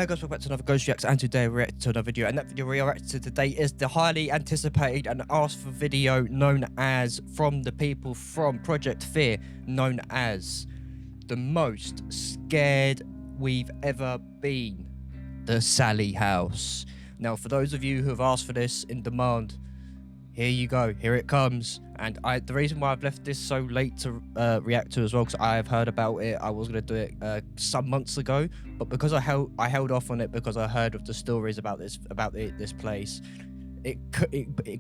hey guys, welcome back to another Ghost Reacts, and today we're reacting to another video, and that video we are reacting to today is the highly anticipated and asked for video known as, from the people from Project Fear, known as the most scared we've ever been, the Sallie house. Now, for those of you who have asked for this in demand, here you go, here it comes. And the reason why I've left this so late to react to as well, because I have heard about it. I was going to do it some months ago, but because I held off on it because I heard of the stories about this place. It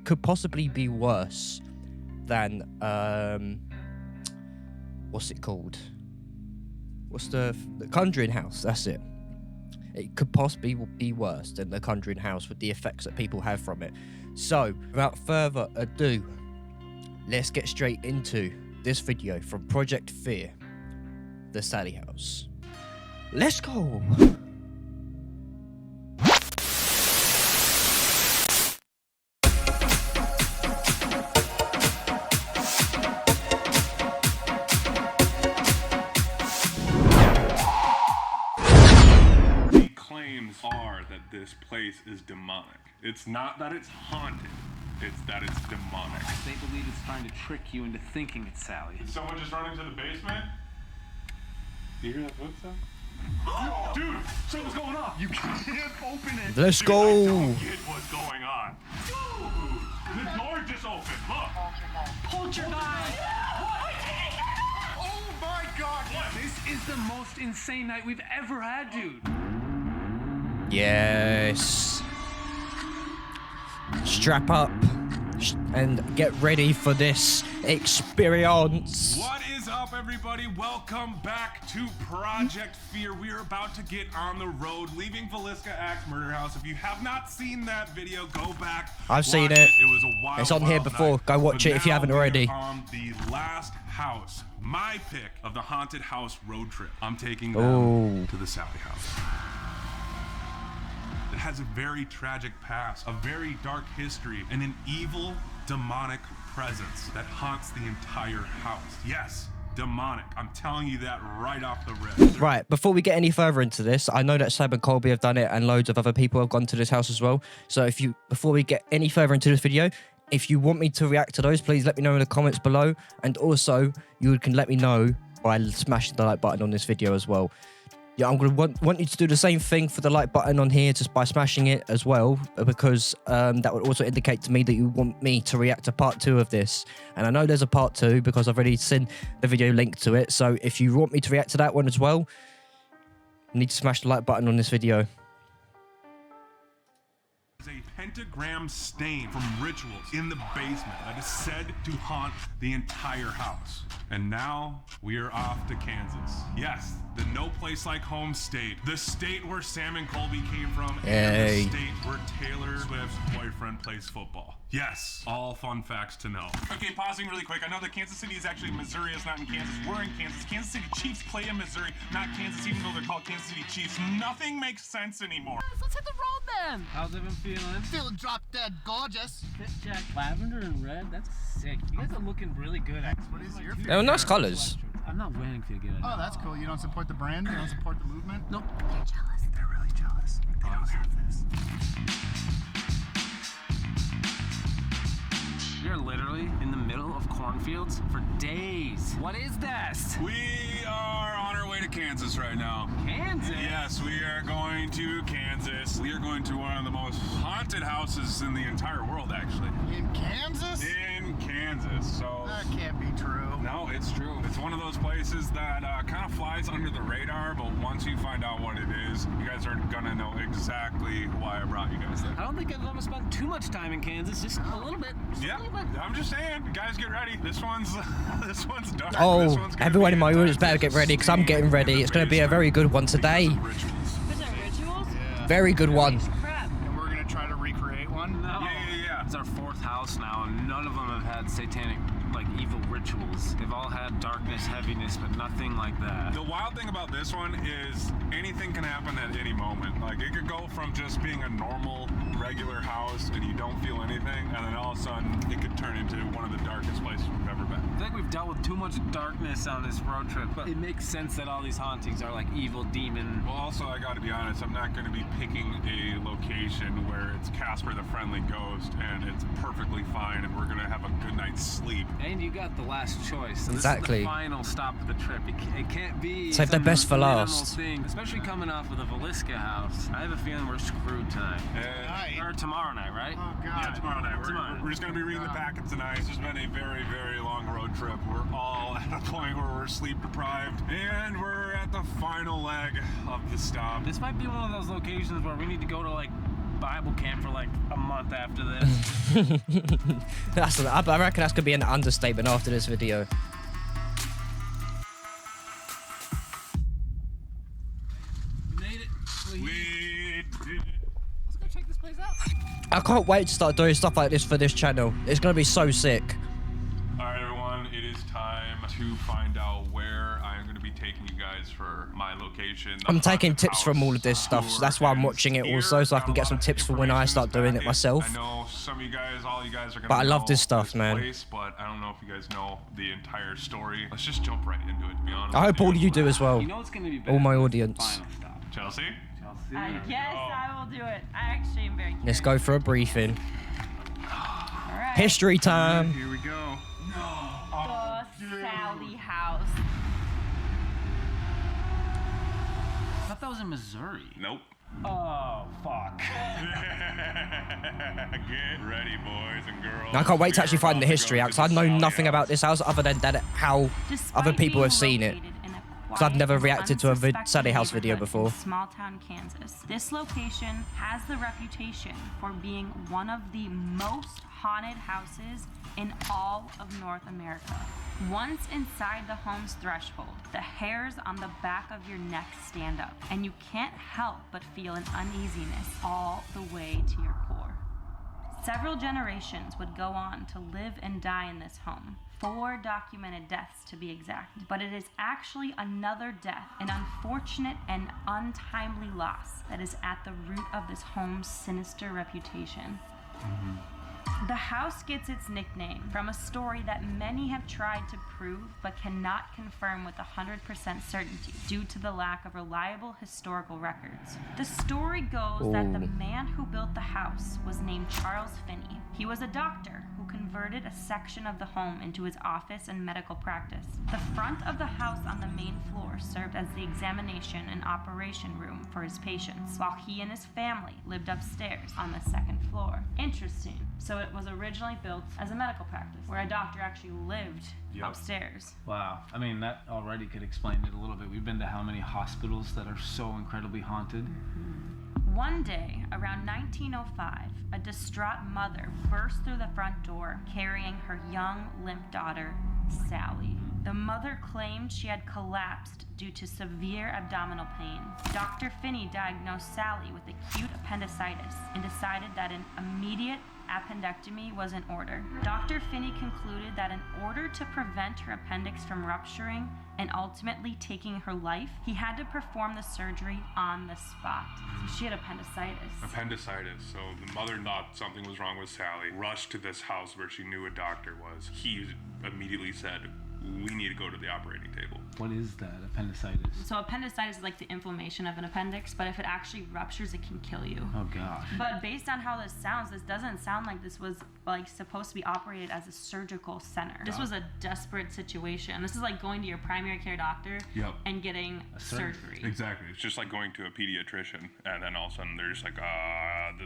could possibly be worse than what's it called? What's the Conjuring House? That's it. It could possibly be worse than the Conjuring House with the effects that people have from it. So, without further ado, let's get straight into this video from Project Fear, the Sallie house. Let's go! The claims are that this place is demonic. It's not that it's haunted. It's that it's demonic. They believe it's trying to trick you into thinking it's Sallie. Did someone just run into the basement? Do you hear that footstep? Dude, something's going on. You can't open it. Let's go. I don't get what's going on. Dude, the door just opened. Look. Poltergeist! Oh my God. What? This is the most insane night we've ever had, dude. Yes. Strap up and get ready for this experience. What is up, everybody? Welcome back to Project Fear. We are about to get on the road, leaving Villisca Axe Murder House. If you have not seen that video, go back. I've seen it. It was a wild, it's on here before. Night. Go watch it if you haven't already. On the last house, my pick of the haunted house road trip. I'm taking them to the Sallie house. It has a very tragic past, a very dark history, and an evil, demonic presence that haunts the entire house. Yes, demonic. I'm telling you that right off the rip. Right, before we get any further into this, I know that Sam and Colby have done it, and loads of other people have gone to this house as well. So before we get any further into this video, if you want me to react to those, please let me know in the comments below. And also, you can let me know by smashing the like button on this video as well. Yeah, I'm going to want you to do the same thing for the like button on here, just by smashing it as well, because that would also indicate to me that you want me to react to part 2 of this. And I know there's a part 2 because I've already sent the video link to it. So if you want me to react to that one as well, you need to smash the like button on this video. A pentagram stain from rituals in the basement that is said to haunt the entire house. And now we are off to Kansas. Yes, the no place like home state. The state where Sam and Colby came from. And the state where Taylor Swift's boyfriend plays football. Yes, all fun facts to know. Okay, pausing really quick. I know that Kansas City is actually Missouri. It's not in Kansas. We're in Kansas. Kansas City Chiefs play in Missouri, not Kansas, even though they're called Kansas City Chiefs. Nothing makes sense anymore. Let's hit the road then. How's everyone feeling? Feeling drop dead gorgeous. Fit check. Lavender and red. That's sick. You guys are looking really good. What is your They're nice colors. I'm not waiting for you to get it. Oh, that's cool. You don't support the brand? You don't support the movement? Nope. They're jealous. They're really jealous. They don't have this. You're literally in the middle of cornfields for days. What is this? We are on our way to Kansas right now. Kansas? Yes, we are going to Kansas. We are going to one of the most haunted houses in the entire world, actually. In Kansas? In Kansas, so... That can't be true. No, it's true. It's one of those places that kind of flies under the radar, but once you find out what it is, you guys are gonna know exactly why I brought you guys there. I don't think I've ever spent too much time in Kansas. Just a little bit. Yeah, I'm just saying, guys, get ready. This one's dark. Oh, This one's gonna everyone be in my intense. audience better get ready, because I'm getting ready. It's going to be a very good one today. Rituals. Is it rituals? Yeah. Very good one. Crap. And we're going to try to recreate one? No. Yeah. It's our 4th house now, and none of them have had satanic, like, evil rituals. They've all had darkness, heaviness, but nothing like that. The wild thing about this one is anything can happen at any moment. Like, it could go from just being a normal, regular house and you don't feel anything, and then all of a sudden it could turn into one of the darkest places we've ever been. feel like we've dealt with too much darkness on this road trip, but it makes sense that all these hauntings are like evil demon. Well, also, I gotta be honest, I'm not gonna be picking a location where it's Casper the Friendly Ghost and it's perfectly fine and we're gonna have a good night's sleep. And you got the last choice. So Exactly. This is the final stop of the trip. It can't be Save the some best for minimal last. thing, especially coming off of the Velisca house. I have a feeling we're screwed tonight. Or tomorrow night, right? Oh, God. Yeah, tomorrow night. Tomorrow. We're just gonna be reading the packet tonight. This has been a very, very long road trip. We're all at a point where we're sleep deprived, and we're at the final leg of the stop. This might be one of those locations where we need to go to like Bible camp for like a month after this. I reckon that's gonna be an understatement after this video. We made it. We did. Let's go check this place out. I can't wait to start doing stuff like this for this channel. It's gonna be so sick. All right, everyone, it is time to find out where I am going to be taking you guys for my location. I'm taking tips from all of this stuff, so that's why I'm watching it also, so I can get some tips for when I start doing it myself. I know some of you guys, all you guys are going to But I love this stuff, man. Place, but I don't know if you guys know the entire story. Let's just jump right into it, to be honest. I hope with all of you do as well. You know it's gonna be better All my than the audience. Final stop. Chelsea? Yes, I will do it. I actually am very curious. Let's go for a briefing. All right. History time. Here we go. The Sallie house. I thought that was in Missouri. Nope. Oh, fuck. Get ready, boys and girls. I can't wait to actually We're find the about to history go out, to because I the know Sallie nothing about house. this house other than that how Despite other people being have seen it. located in a 'Cause I've never quiet, reacted to a unsuspecting Sallie house video neighborhood before. in small-town Kansas. This location has the reputation for being one of the most haunted houses in all of North America. Once inside the home's threshold, the hairs on the back of your neck stand up, and you can't help but feel an uneasiness all the way to your core. Several generations would go on to live and die in this home. 4 documented deaths to be exact. But it is actually another death, an unfortunate and untimely loss, that is at the root of this home's sinister reputation. The house gets its nickname from a story that many have tried to prove but cannot confirm with 100% certainty due to the lack of reliable historical records. The story goes that the man who built the house was named Charles Finney. He was a doctor who converted a section of the home into his office and medical practice. The front of the house on the main floor served as the examination and operation room for his patients, while he and his family lived upstairs on the second floor. Interesting. So it was originally built as a medical practice, where a doctor actually lived upstairs. Wow. I mean, that already could explain it a little bit. We've been to how many hospitals that are so incredibly haunted? One day, around 1905, a distraught mother burst through the front door carrying her young, limp daughter, Sallie. The mother claimed she had collapsed due to severe abdominal pain. Dr. Finney diagnosed Sallie with acute appendicitis and decided that an immediate appendectomy was in order. Dr. Finney concluded that in order to prevent her appendix from rupturing and ultimately taking her life, he had to perform the surgery on the spot. So she had appendicitis. Appendicitis. So the mother thought something was wrong with Sallie, rushed to this house where she knew a doctor was. He immediately said, we need to go to the operating table. What is that, appendicitis? So appendicitis is like the inflammation of an appendix, but if it actually ruptures, it can kill you. Oh, gosh. But based on how this sounds, this doesn't sound like this was like supposed to be operated as a surgical center. This was a desperate situation. This is like going to your primary care doctor and getting surgery. Exactly. It's just like going to a pediatrician, and then all of a sudden they're just like,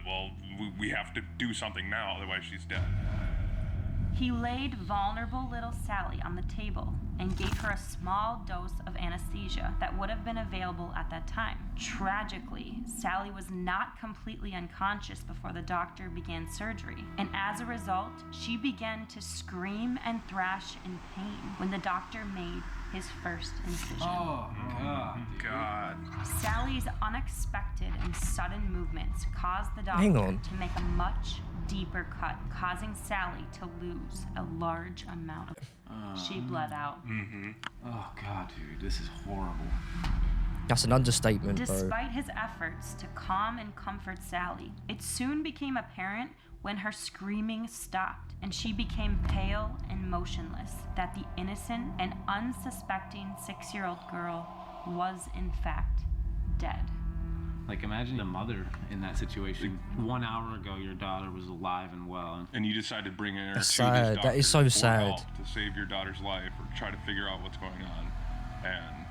well, we have to do something now, otherwise she's dead. He laid vulnerable little Sallie on the table and gave her a small dose of anesthesia that would have been available at that time. Tragically, Sallie was not completely unconscious before the doctor began surgery, and as a result, she began to scream and thrash in pain when the doctor made his first incision. Oh, God. Sallie's unexpected and sudden movements caused the doctor Hang on. to make a much deeper cut, causing Sallie to lose a large amount of she bled out. Oh, God, dude, this is horrible. That's an understatement, bro. Despite his efforts to calm and comfort Sallie, it soon became apparent when her screaming stopped and she became pale and motionless, that the innocent and unsuspecting 6-year-old girl was in fact dead. Like, imagine a mother in that situation. 1 hour ago, your daughter was alive and well. And you decided to bring her That's to sad. this doctor That is so for sad. help to save your daughter's life or try to figure out what's going on. And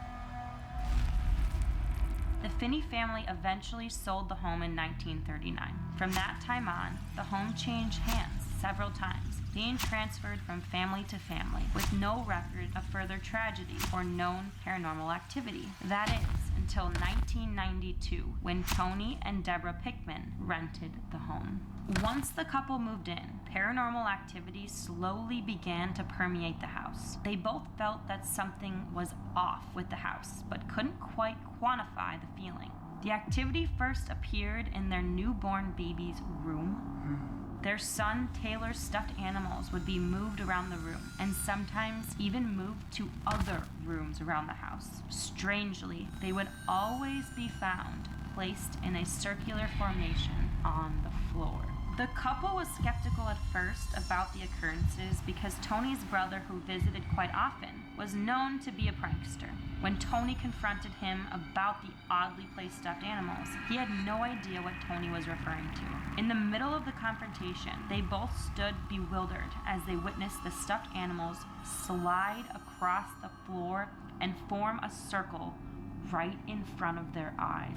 The Finney family eventually sold the home in 1939. From that time on, the home changed hands several times, being transferred from family to family, with no record of further tragedy or known paranormal activity. That is, until 1992, when Tony and Deborah Pickman rented the home. Once the couple moved in, paranormal activity slowly began to permeate the house. They both felt that something was off with the house, but couldn't quite quantify the feeling. The activity first appeared in their newborn baby's room. Their son Taylor's stuffed animals would be moved around the room, and sometimes even moved to other rooms around the house. Strangely, they would always be found placed in a circular formation on the floor. The couple was skeptical at first about the occurrences because Tony's brother, who visited quite often, was known to be a prankster. When Tony confronted him about the oddly placed stuffed animals, he had no idea what Tony was referring to. In the middle of the confrontation, they both stood bewildered as they witnessed the stuffed animals slide across the floor and form a circle right in front of their eyes.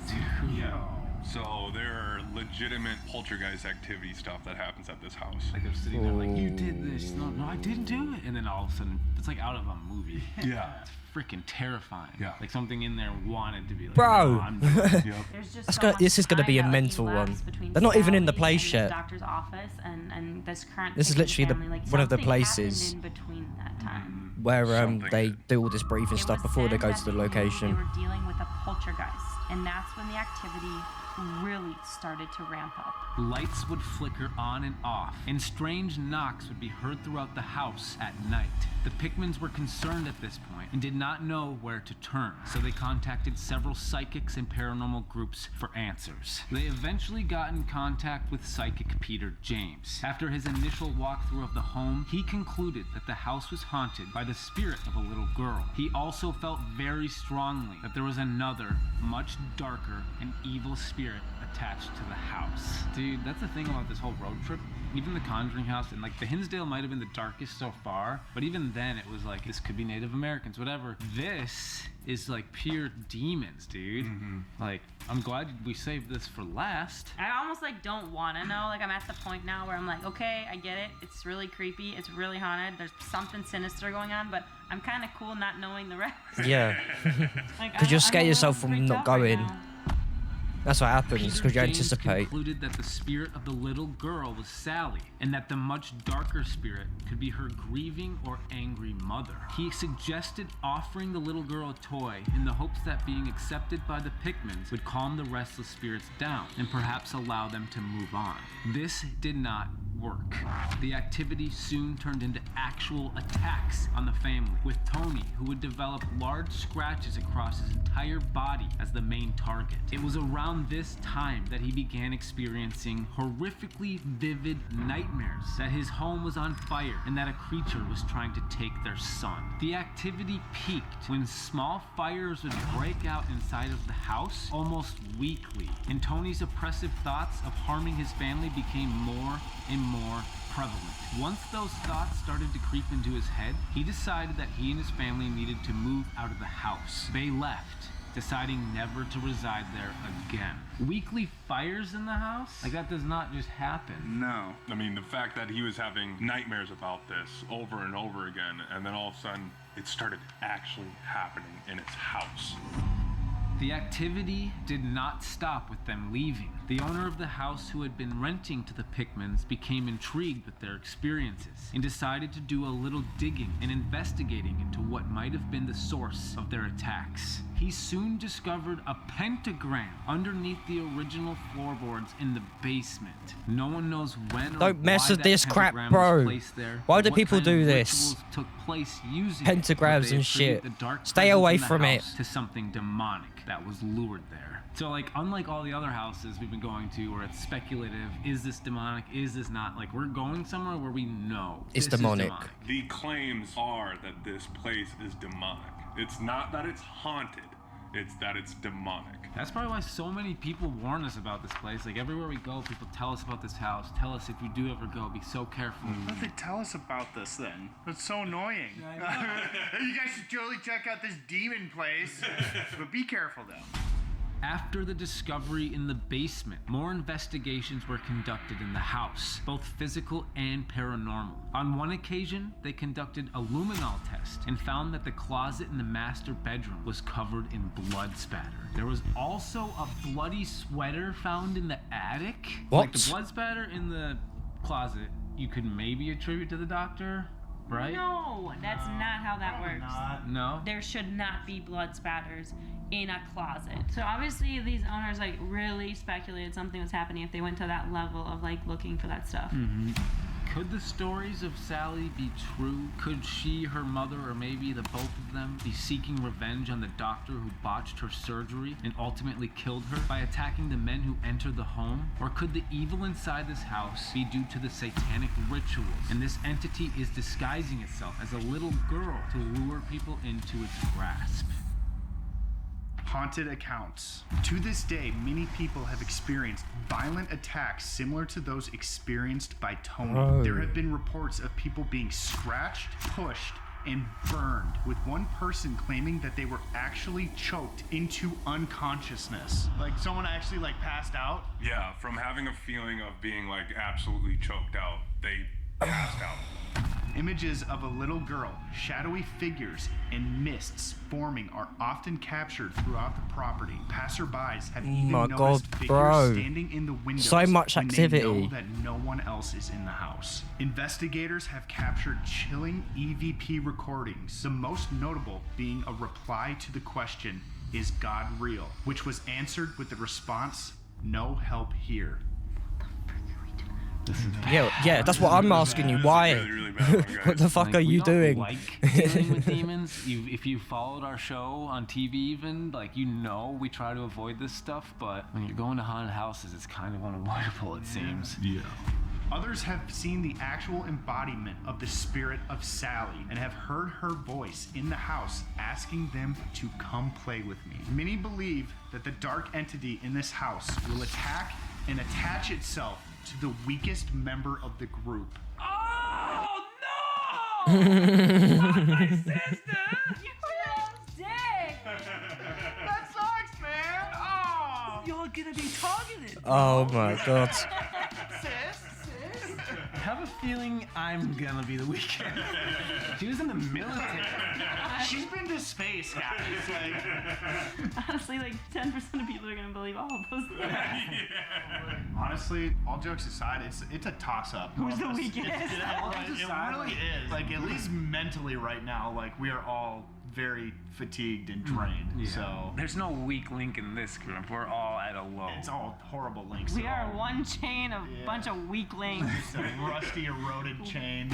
yeah. So there are legitimate poltergeist activity stuff that happens at this house. Like, they're sitting there like, you did this. No, I didn't do it. And then all of a sudden, it's like out of a movie. Yeah. It's freaking terrifying. Yeah. Like, something in there wanted to be like, Bro. no, I'm doing it. Yep. There's just That's so go- much this is gonna time be a that mental one. elapsed between They're not even in the Sallie place and yet. the doctor's office and this current This is Pickman literally the- family. Like, one of the something happened places in between that time. where Something they that- do all this briefing It stuff was before they said go that to the they knew location. They were dealing with a poltergeist, and that's when the activity really started to ramp up. Lights would flicker on and off, and strange knocks would be heard throughout the house at night. The Pickmans were concerned at this point and did not know where to turn, so they contacted several psychics and paranormal groups for answers. They eventually got in contact with psychic Peter James. After his initial walkthrough of the home, he concluded that the house was haunted by the spirit of a little girl. He also felt very strongly that there was another, much darker and evil spirit attached to the house. Dude, that's the thing about this whole road trip. Even the Conjuring house and like the Hinsdale might have been the darkest so far, but even then it was like, this could be Native Americans, whatever. This is like pure demons, dude. Like, I'm glad we saved this for last. I almost like don't want to know. Like, I'm at the point now where I'm like, okay, I get it. It's really creepy. It's really haunted. There's something sinister going on, but I'm kind of cool not knowing the rest. Yeah. Like, 'Cause you'll I'm scare a little yourself from freaked not out right going. now. That's what happens Peter because you James anticipate. concluded that the spirit of the little girl was Sallie, and that the much darker spirit could be her grieving or angry mother. He suggested offering the little girl a toy in the hopes that being accepted by the Pickmans would calm the restless spirits down and perhaps allow them to move on. This did not work. The activity soon turned into actual attacks on the family, with Tony, who would develop large scratches across his entire body as the main target. It was around this time that he began experiencing horrifically vivid nightmares that his home was on fire and that a creature was trying to take their son. The activity peaked when small fires would break out inside of the house almost weekly, and Tony's oppressive thoughts of harming his family became more and more prevalent. Once those thoughts started to creep into his head, he decided that he and his family needed to move out of the house. They left, deciding never to reside there again. Weekly fires in the house? Like, that does not just happen. No. I mean, the fact that he was having nightmares about this over and over again, and then all of a sudden, it started actually happening in his house. The activity did not stop with them leaving. The owner of the house, who had been renting to the Pickmans, became intrigued with their experiences and decided to do a little digging and investigating into what might have been the source of their attacks. He soon discovered a pentagram underneath the original floorboards in the basement. No one knows when or Don't mess why with that this crap, pentagram bro. was placed there, Why or do what people kind do of this? rituals took place using it, Pentagrams but they and attribute shit. the dark Stay presence away in the from it. house to something demonic that was lured there. So like, unlike all the other houses we've been going to where it's speculative, is this demonic, is this not, like we're going somewhere where we know It's this is demonic. The claims are that this place is demonic. It's not that it's haunted, it's that it's demonic. That's probably why so many people warn us about this place. Like everywhere we go, people tell us about this house. Tell us if you do ever go, be so careful. Why don't they tell us about this then? That's so annoying. You guys should totally check out this demon place. But be careful though. After the discovery in the basement, more investigations were conducted in the house, both physical and paranormal. On one occasion, they conducted a luminol test and found that the closet in the master bedroom was covered in blood spatter. There was also a bloody sweater found in the attic. What? Like the blood spatter in the closet, you could maybe attribute to the doctor, right? No, that's not how that works. No? There should not be blood spatters in a closet. So obviously these owners like really speculated something was happening if they went to that level of like looking for that stuff. Could the stories of Sallie be true? Could she, her mother, or maybe the both of them be seeking revenge on the doctor who botched her surgery and ultimately killed her by attacking the men who entered the home? Or could the evil inside this house be due to the satanic rituals and this entity is disguising itself as a little girl to lure people into its grasp? Haunted accounts. To this day, many people have experienced violent attacks similar to those experienced by Tony. Oh. There have been reports of people being scratched, pushed, and burned, with one person claiming that they were actually choked into unconsciousness. Like someone actually like passed out. Yeah, from having a feeling of being like absolutely choked out, they passed out. Images of a little girl, shadowy figures, and mists forming are often captured throughout the property. Passerbys have even My noticed God, figures bro. standing in the windows So much when activity. they know that no one else is in the house. Investigators have captured chilling EVP recordings, the most notable being a reply to the question, "Is God real?" which was answered with the response, "No help here." Yeah, that's what I'm asking you. Why? Really, really bad one, guys. What the fuck Like, are we you don't doing? Like dealing with demons. If you followed our show on TV, even like we try to avoid this stuff. But when you're going to haunted houses, it's kind of unavoidable. It seems. Yeah. Others have seen the actual embodiment of the spirit of Sallie and have heard her voice in the house asking them to come play with me. Many believe that the dark entity in this house will attack and attach itself to the weakest member of the group. Oh no! My sister! You dick! That sucks, man! Oh! You're gonna be targeted. Oh my god. I have a feeling I'm gonna be the weekend. She was in the military. She's been to space, guys. Like, Honestly, like 10% of people are gonna believe all of those things. honestly, all jokes aside, it's a toss-up. Who's the weakest? It really is. Like, at least mentally right now, like, we are all very fatigued and drained. So There's no weak link in this group. We're all at a low. it's all horrible links. We They're are all- one chain of bunch of weaklings. It's a rusty, eroded chain.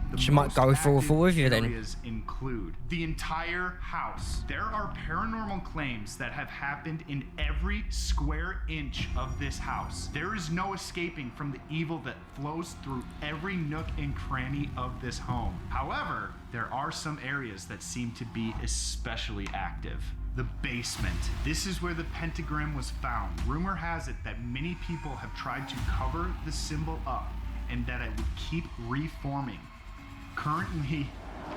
The She might most go for active with you then. areas include the entire house. There are paranormal claims that have happened in every square inch of this house. There is no escaping from the evil that flows through every nook and cranny of this home. However, there are some areas that seem to be especially active. The basement. This is where the pentagram was found. Rumor has it that many people have tried to cover the symbol up and that it would keep reforming. Currently,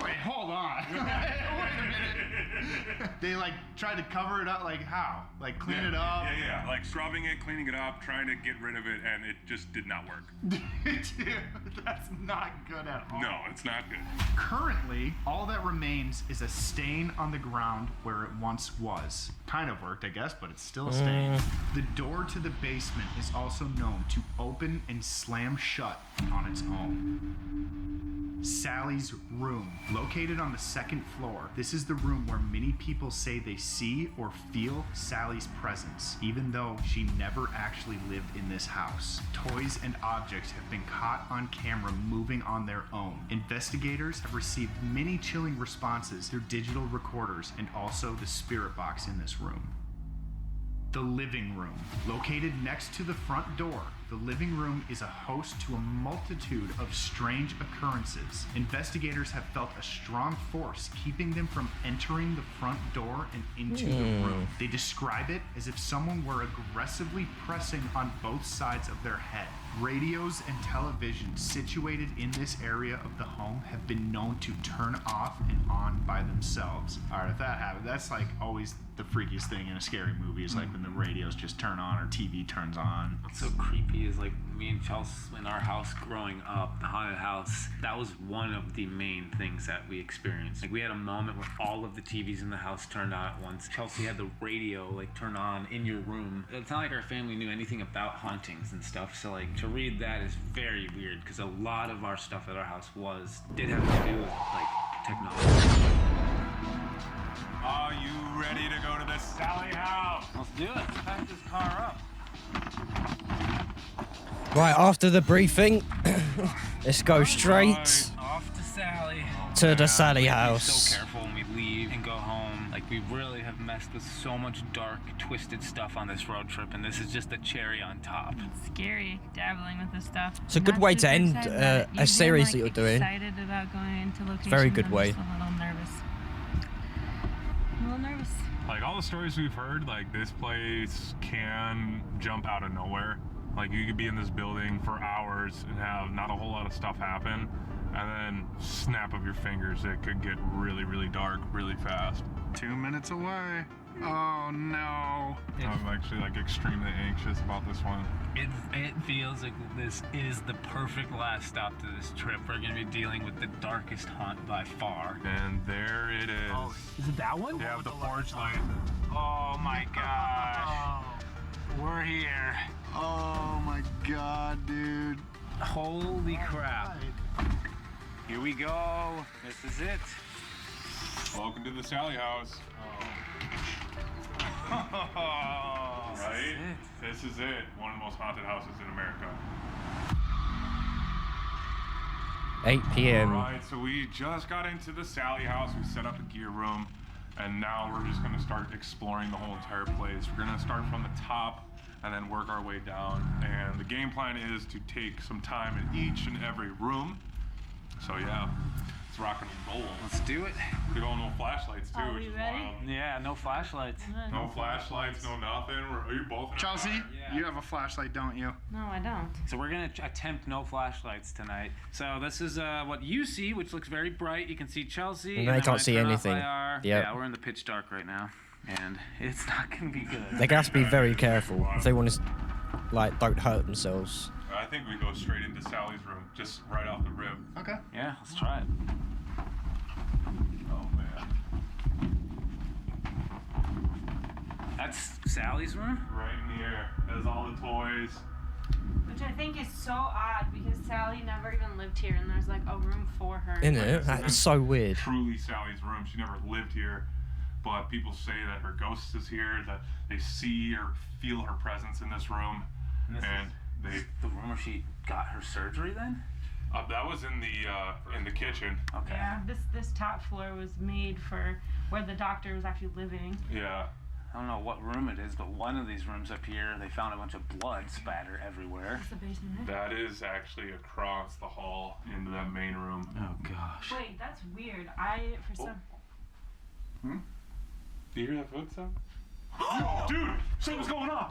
wait, hold on. Wait a minute. They like tried to cover it up, like how? Like clean it up? Yeah, like scrubbing it, cleaning it up, trying to get rid of it, and it just did not work. Dude, that's not good at all. No, it's not good. Currently, all that remains is a stain on the ground where it once was. Kind of worked, I guess, but it's still a stain. The door to the basement is also known to open and slam shut on its own. Sallie's room, located on the second floor. This is the room where many people say they see or feel Sallie's presence, even though she never actually lived in this house. Toys and objects have been caught on camera moving on their own. Investigators have received many chilling responses through digital recorders and also the spirit box in this room. The living room. Located next to the front door, the living room is a host to a multitude of strange occurrences. Investigators have felt a strong force keeping them from entering the front door and into the room. They describe it as if someone were aggressively pressing on both sides of their head. Radios and televisions situated in this area of the home have been known to turn off and on by themselves. All right, if that happens, that's like always the freakiest thing in a scary movie is like when the radios just turn on or TV turns on. What's so creepy is like me and Chelsea in our house growing up, the haunted house, that was one of the main things that we experienced. Like we had a moment where all of the TVs in the house turned on at once. Chelsea had the radio like turn on in your room. It's not like our family knew anything about hauntings and stuff, so like to read that is very weird because a lot of our stuff at our house did have to do with like technology. Are you ready to go to the Sallie house? Let's do it. Let's pack this car up. Right, after the briefing, let's go straight Off to Sallie. to the Sallie Be house. so careful when we leave and go home. Like we really have messed with so much dark, twisted stuff on this road trip, and this is just the cherry on top. It's scary dabbling with this stuff. It's a good Not way to super end excited about it. a Usually series I'm, that you're doing. Excited about going into locations. very good I'm way. just a little nervous. I'm a little nervous. Like all the stories we've heard, like this place can jump out of nowhere. Like you could be in this building for hours and have not a whole lot of stuff happen, and then snap of your fingers, it could get really, really dark really fast. 2 minutes away. Oh no. I'm actually like extremely anxious about this one. It feels like this is the perfect last stop to this trip. We're gonna be dealing with the darkest haunt by far. And there it is. Oh, is it that one? Yeah, with the porch light. Oh my gosh. We're here. Oh my god, dude. Holy crap. Here we go. This is it. Welcome to the Sallie house. Right? This is it. One of the most haunted houses in America. 8 p.m. Alright, so we just got into the Sallie house. We set up a gear room, and now we're just gonna start exploring the whole entire place. We're gonna start from the top and then work our way down. And the game plan is to take some time in each and every room. So yeah, let's rock and roll. Let's do it. Big old no flashlights too, Are which we is ready? wild. Yeah, no flashlights. No flashlights, no nothing. Are you both in a Chelsea, car? Yeah. you have a flashlight, don't you? No, I don't. So we're gonna attempt no flashlights tonight. So this is what you see, which looks very bright. You can see Chelsea. And and I then can't when see turn off anything. IR, Yep. Yeah, we're in the pitch dark right now, and it's not gonna be good. They have to be very careful if they want to, like, don't hurt themselves. I think we go straight into Sally's room, just right off the rip. Okay. Yeah, let's try it. Oh man. That's Sally's room. Right in here. There's all the toys. Which I think is so odd because Sallie never even lived here and there's like a room for her. Isn't it? That is so weird. Truly Sally's room. She never lived here, but people say that her ghost is here, that they see or feel her presence in this room, And this and they. The room where she got her surgery then? That was in the kitchen. Okay. Yeah, this top floor was made for where the doctor was actually living. Yeah. I don't know what room it is, but one of these rooms up here, they found a bunch of blood spatter everywhere. That's the basement. Right? That is actually across the hall into that main room. Oh gosh. Wait, that's weird. For some. Do you hear that footstep? Dude, something's going on.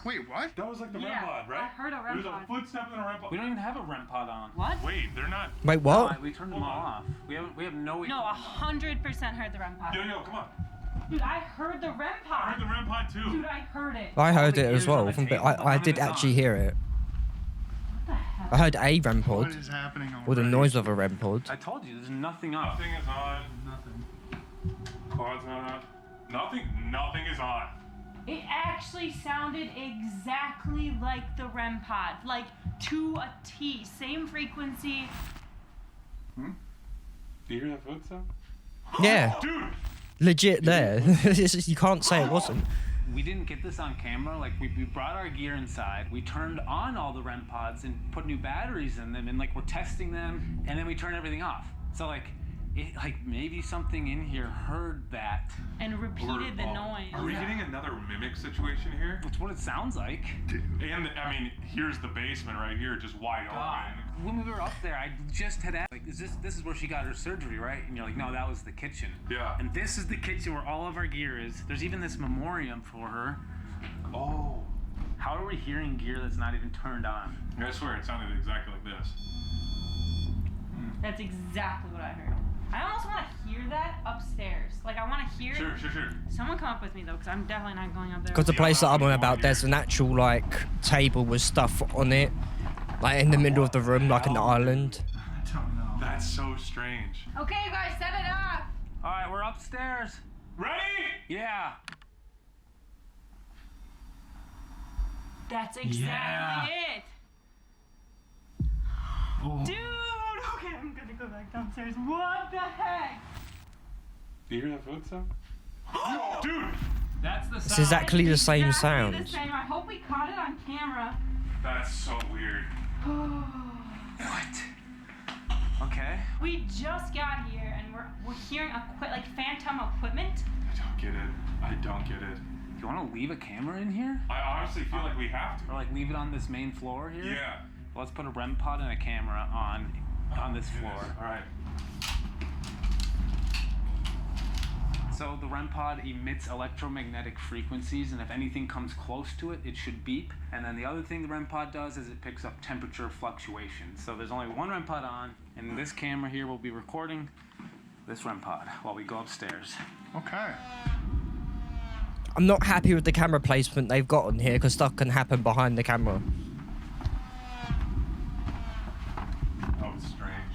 Wait, what? That was like the REM Yeah, pod, right? I heard a REM There's pod. a footstep and a REM pod. We don't even have a REM pod on. What? Wait, they're not. Wait, what? We turned them all off. We have no. No, 100% heard the REM pod. Yo, come on. Dude, I heard the REM I pod. heard the REM pod too. Dude, I heard it. I heard the it as gears on well. the From, table, I none of did it's actually on. hear it. What the hell? I heard a REM What pod, is happening or the already? noise of a REM pod. I told you, there's nothing on. Nothing is on. Nothing. Quad's not on. Nothing is on. It actually sounded exactly like the REM pod, like to a T, same frequency. Do you hear that footstep? Yeah, Dude! legit there. You can't say it wasn't. We didn't get this on camera. Like we brought our gear inside. We turned on all the REM pods and put new batteries in them, and like we're testing them, and then we turn everything off. So like like maybe something in here heard that. And repeated the noise. Are we getting another mimic situation here? That's what it sounds like. And I mean, here's the basement right here, just wide open. When we were up there, I just had asked, like, this is where she got her surgery, right? And you're like, no, that was the kitchen. Yeah. And this is the kitchen where all of our gear is. There's even this memoriam for her. Oh. How are we hearing gear that's not even turned on? I swear, it sounded exactly like this. That's exactly what I heard. I almost want to hear that upstairs. Like, I want to hear Sure. Someone come up with me, though, because I'm definitely not going up there. Because the place that I'm on about, there's an actual, like, table with stuff on it. Like, in the middle of the room, like an island. I don't know. That's so strange. Okay, you guys, set it up. All right, we're upstairs. Ready? Yeah. That's exactly it. Oh. Dude, okay, I'm gonna go back downstairs. What the heck? Do you hear that footstep? Dude! That's the sound. It's exactly the same Exactly sound. the same. I hope we caught it on camera. That's so weird. What? Okay. We just got here and we're hearing like phantom equipment. I don't get it. You want to leave a camera in here? I honestly feel like we have to. Or like leave it on this main floor here? Yeah. Well, let's put a REM pod and a camera on this floor. All right. So the REM pod emits electromagnetic frequencies, and if anything comes close to it, it should beep. And then the other thing the REM pod does is it picks up temperature fluctuations. So there's only one REM pod on, and this camera here will be recording this REM pod while we go upstairs. Okay. I'm not happy with the camera placement they've got on here because stuff can happen behind the camera. Oh, it's strange.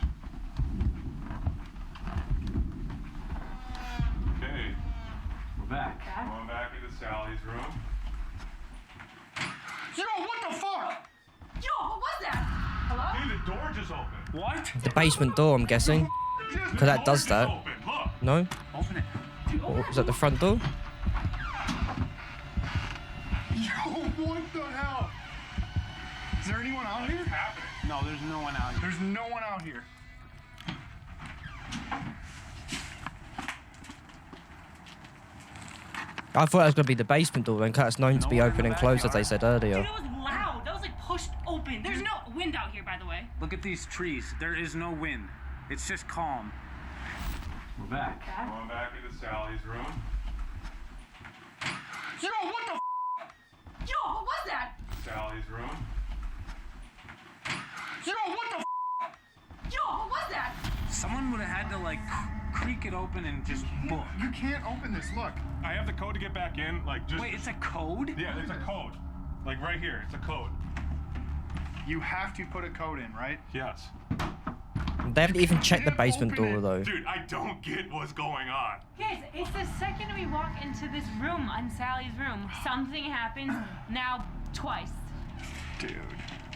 Okay. We're back. Going back into Sally's room. Yo, what the fuck? Yo, what was that? Hello? Dude, the door just opened. What? The basement door, I'm guessing. Because that does that. Open. Look. No? Open it. Or was that the front door? Yo, what the hell? Is there anyone out here? No, there's no one out here. There's no one out here. I thought it was going to be the basement door then, because it's known to be No one in open the and closed, as they backyard. said earlier. Dude, it was loud. That was like pushed open. There's no wind out here, by the way. Look at these trees. There is no wind. It's just calm. We're back. Going back into Sally's room. Yo, what the Yo, what was that? Sally's room. Yo, what the Yo, what was that? Someone would have had to like creak it open and just book. You can't open this, look. I have the code to get back in. Like, just. Wait, it's a code? Yeah, it's a code. Like right here, it's a code. You have to put a code in, right? Yes. They haven't even checked the can't basement open door, it. though. Dude, I don't get what's going on. Guys, it's the second we walk into this room, on Sally's room, something happens. Now, twice. Dude.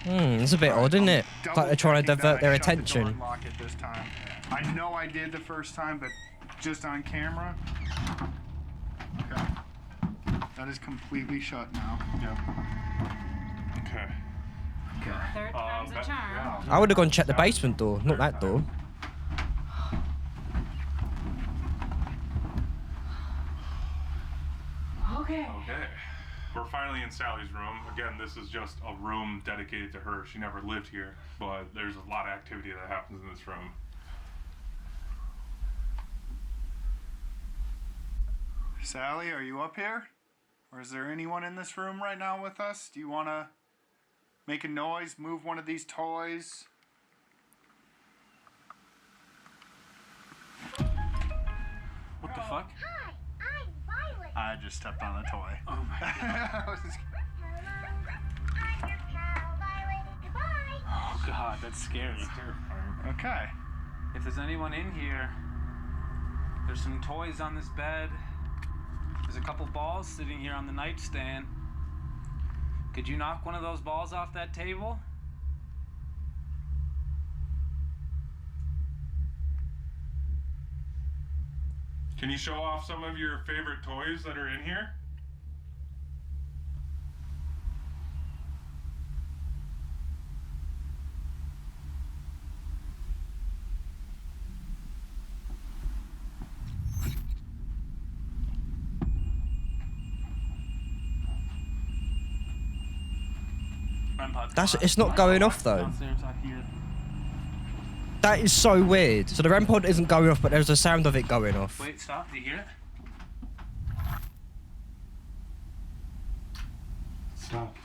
It's a bit odd, isn't it? It's like they're trying to divert their attention. The door and lock it this time. I know I did the first time, but just on camera. Okay. That is completely shut now. Yep. Okay. Third time's a charm. Yeah. I would have gone check the basement door, not that door. Okay. Okay. We're finally in Sally's room. Again, this is just a room dedicated to her. She never lived here, but there's a lot of activity that happens in this room. Sally, are you up here? Or is there anyone in this room right now with us? Do you want to make a noise, move one of these toys? What the fuck? Hi, I'm Violet. I just stepped on a toy. Oh my god. Hello, I'm your pal, Violet. Goodbye. Oh god, that's scary. Okay. If there's anyone in here, there's some toys on this bed. There's a couple balls sitting here on the nightstand. Could you knock one of those balls off that table? Can you show off some of your favorite toys that are in here? It's not going off though. Downstairs, I hear it. That is so weird. So the REM pod isn't going off, but there's a sound of it going off. Wait, stop. Do you hear it? Stop.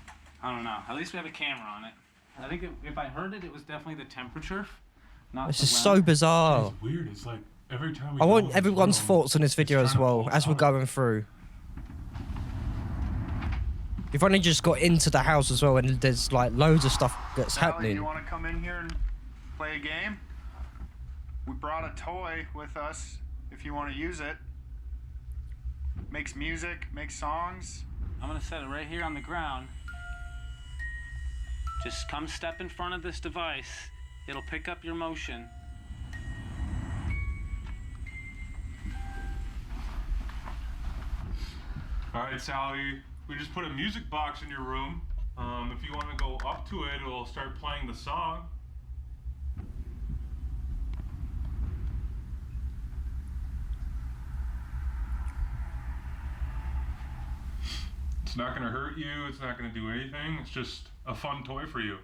I don't know. At least we have a camera on it. I think if I heard it, it was definitely the temperature. Not This the is so loud. bizarre. It's weird. It's like every time we I go want in this everyone's room, thoughts on this video it's as trying to well pull as we're out. going through. You've only just got into the house as well, and there's like loads of stuff that's Sallie, happening. you want to come in here and play a game? We brought a toy with us if you want to use it. Makes music, makes songs. I'm gonna set it right here on the ground. Just come step in front of this device. It'll pick up your motion. All right, Sallie. We just put a music box in your room. If you want to go up to it, it'll start playing the song. It's not going to hurt you. It's not going to do anything. It's just a fun toy for you.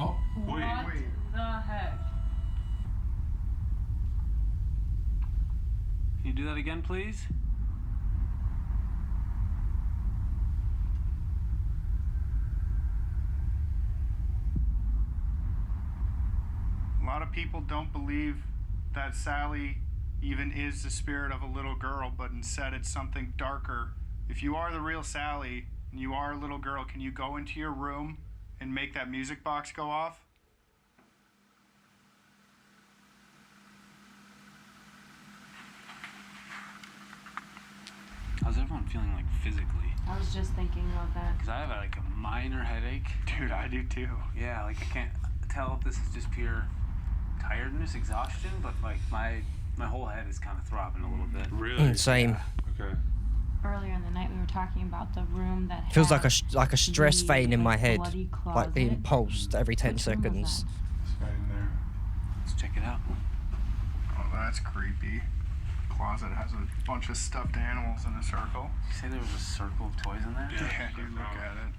Oh, wait. the heck? Can you do that again, please? A lot of people don't believe that Sallie even is the spirit of a little girl, but instead it's something darker. If you are the real Sallie and you are a little girl, can you go into your room and make that music box go off? How's everyone feeling like physically? I was just thinking about that. Because I have like a minor headache. Dude, I do too. Yeah, like I can't tell if this is just pure tiredness, exhaustion, but like my whole head is kind of throbbing a little bit. Really? Same. Okay. Earlier in the night, we were talking about the room that Feels had like a stress the, vein in my like, head, bloody like being closet. pulsed every 10 Which room was seconds. that? It's right in there. Let's check it out. Oh, that's creepy. Closet has a bunch of stuffed animals in a circle. Did you say there was a circle of toys in there? Yeah, dude, look at it.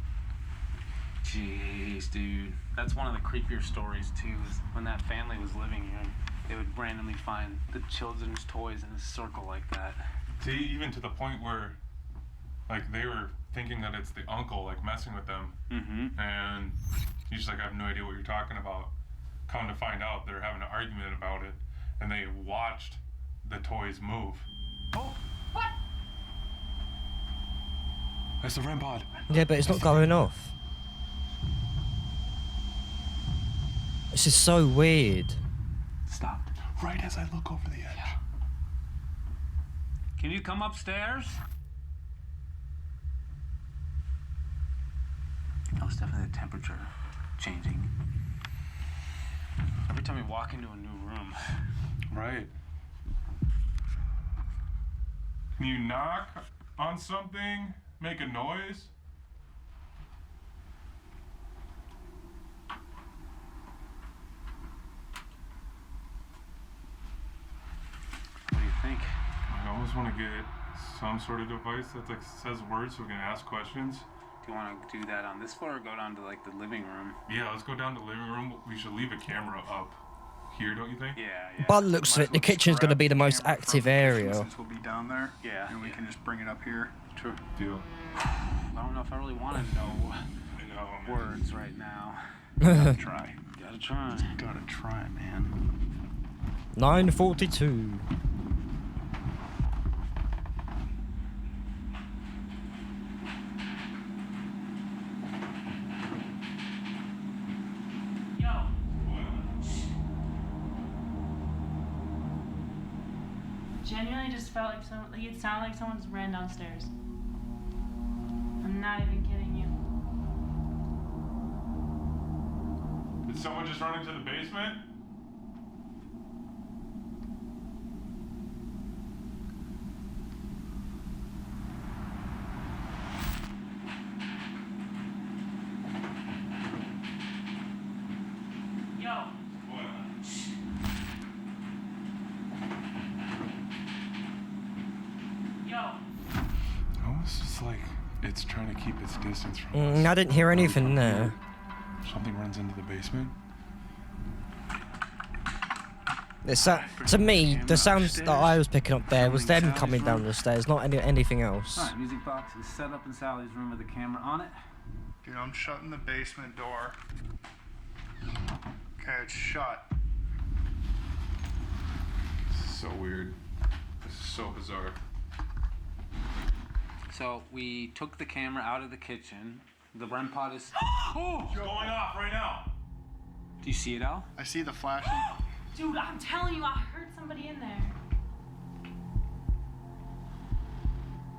Jeez, dude. That's one of the creepier stories, too, is when that family was living here, they would randomly find the children's toys in a circle like that. See, even to the point where, like, they were thinking that it's the uncle, like, messing with them. Mm-hmm. And he's just like, I have no idea what you're talking about. Come to find out, they're having an argument about it. And they watched the toys move. Oh, That's the REM pod. Yeah, but it's not going off. This is so weird. Stopped. Right as I look over the edge. Can you come upstairs? Oh, it's definitely the temperature changing. Every time we walk into a new room. Right. Can you knock on something? Make a noise? What do you think? I almost want to get some sort of device that like says words so we can ask questions. Do you want to do that on this floor or go down to like the living room? Yeah, let's go down to the living room. We should leave a camera up here, don't you think? Yeah. By the looks of it, the kitchen's going to be the most active area. Since we'll be down there. Yeah, And we yeah. can just bring it up here. True. Deal. I don't know if I really want to know I know, man. words right now. Try. Gotta try. Gotta try, man. 9:42. Genuinely just felt like it sounded like someone just ran downstairs. I'm not even kidding you. Did someone just run into the basement? Yo, What? yo. Oh, it's just like It's trying to keep its distance from us. I didn't hear anything there. Something runs into the basement. To me, the sounds that I was picking up there was them coming down the stairs, not anything else. Alright, music box is set up in Sally's room with the camera on it. Dude, I'm shutting the basement door. Okay, it's shut. This is so weird. This is so bizarre. So we took the camera out of the kitchen. The REM pod is... Oh, it's going off right now. Do you see it, Al? I see the flashing. Dude, I'm telling you, I heard somebody in there.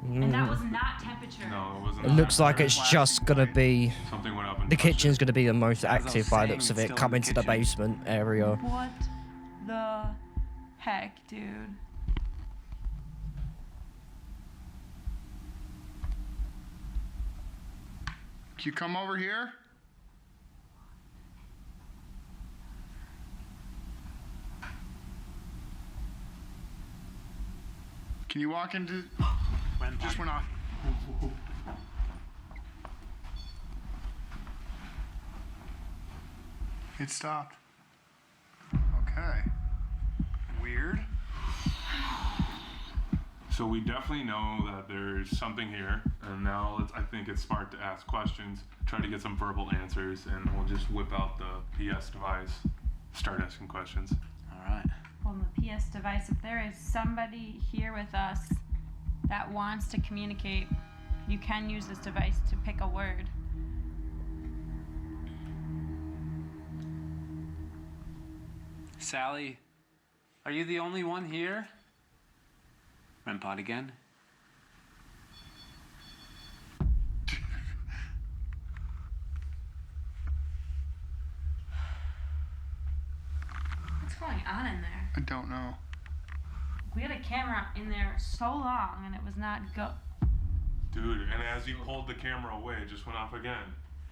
And that was not temperature. No, it wasn't. It looks like it's just gonna be Something went up and the touched kitchen's it. gonna be the most I was active by the saying, looks of it's it, still in coming the to the kitchen. basement area. What the heck, dude? Can you come over here? Can you walk into... REM pod. Just went off. It stopped. Okay. Weird. So we definitely know that there's something here, and now I think it's smart to ask questions, try to get some verbal answers, and we'll just whip out the PS device, start asking questions. Alright. On the PS device, if there is somebody here with us that wants to communicate, you can use this device to pick a word. Sally, are you the only one here? REM pod again? What's going on in there? I don't know. We had a camera in there so long and it was not Dude, and as you pulled the camera away, it just went off again.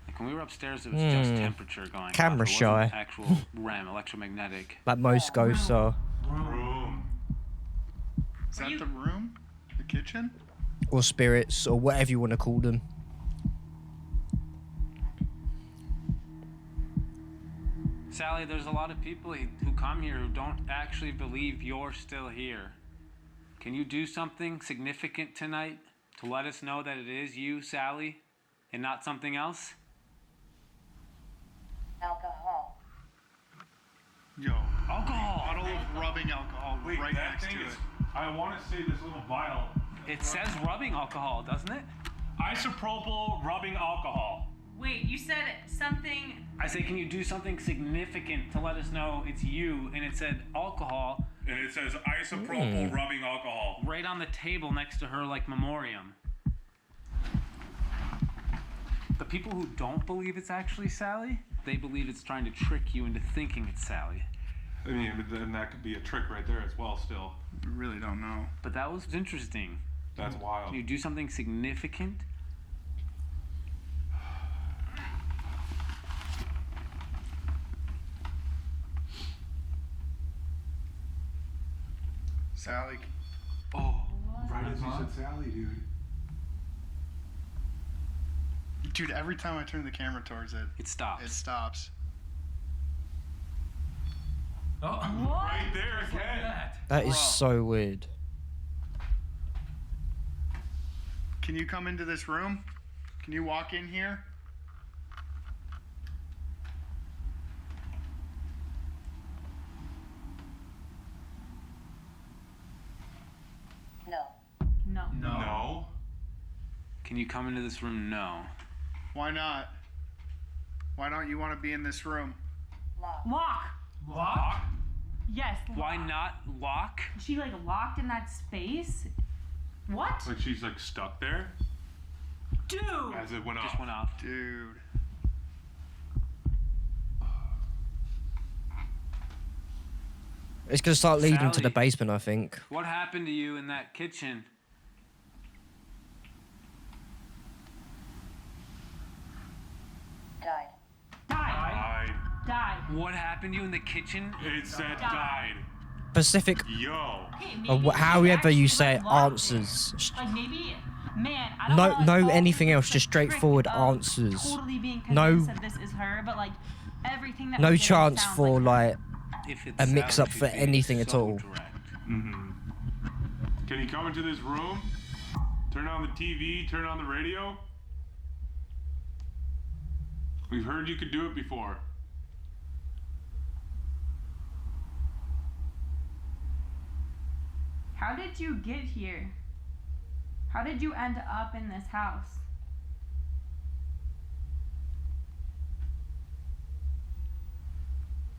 Like when we were upstairs, it was just temperature going Camera off. It wasn't shy. Actual REM, electromagnetic. Like most ghosts are. Room. Is that the room? The kitchen? Or spirits, or whatever you want to call them. Sally, there's a lot of people who come here who don't actually believe you're still here. Can you do something significant tonight to let us know that it is you, Sally, and not something else? Alcohol. Yo. Alcohol. Bottle of rubbing alcohol Wait, right that next thing to is. it. I want to say this little vial. It says rubbing alcohol, doesn't it? Isopropyl rubbing alcohol. Wait, you said something. I say, can you do something significant to let us know it's you? And it said alcohol And it says isopropyl rubbing alcohol. right on the table next to her, like memoriam. The people who don't believe it's actually Sally, they believe it's trying to trick you into thinking it's Sally. I mean, but then that could be a trick right there as well, still. We really don't know. But that was interesting. That's wild. Can you do something significant? Sally. Oh, Right as you said Sally, dude. Dude, every time I turn the camera towards it, it stops. it stops. Right there again. That is Bro. so weird. Can you come into this room? Can you walk in here? No. No. No. Can you come into this room? No. Why not? Why don't you want to be in this room? Lock. Lock? Yes. Why lock. not lock? She like locked in that space? What? Like she's like stuck there Dude! as it went off. Just went off. Dude. It's gonna start leading to the Sally. basement, I think. What happened to you in that kitchen? Died. Died. Died. What happened to you in the kitchen? It said Died. died. Pacific, Yo. Okay, or maybe however she you actually, say like, it, locked answers. Like maybe Man, I don't wanna no call anything this else, the just straightforward trick of answers. Totally being No- convinced that this is her, but like everything that No we're getting chance sounds for like like If it's a mix-up Sally, for she's being anything at so all. direct. Can you come into this room? Turn on the TV, turn on the radio? We've heard you could do it before. How did you get here? How did you end up in this house?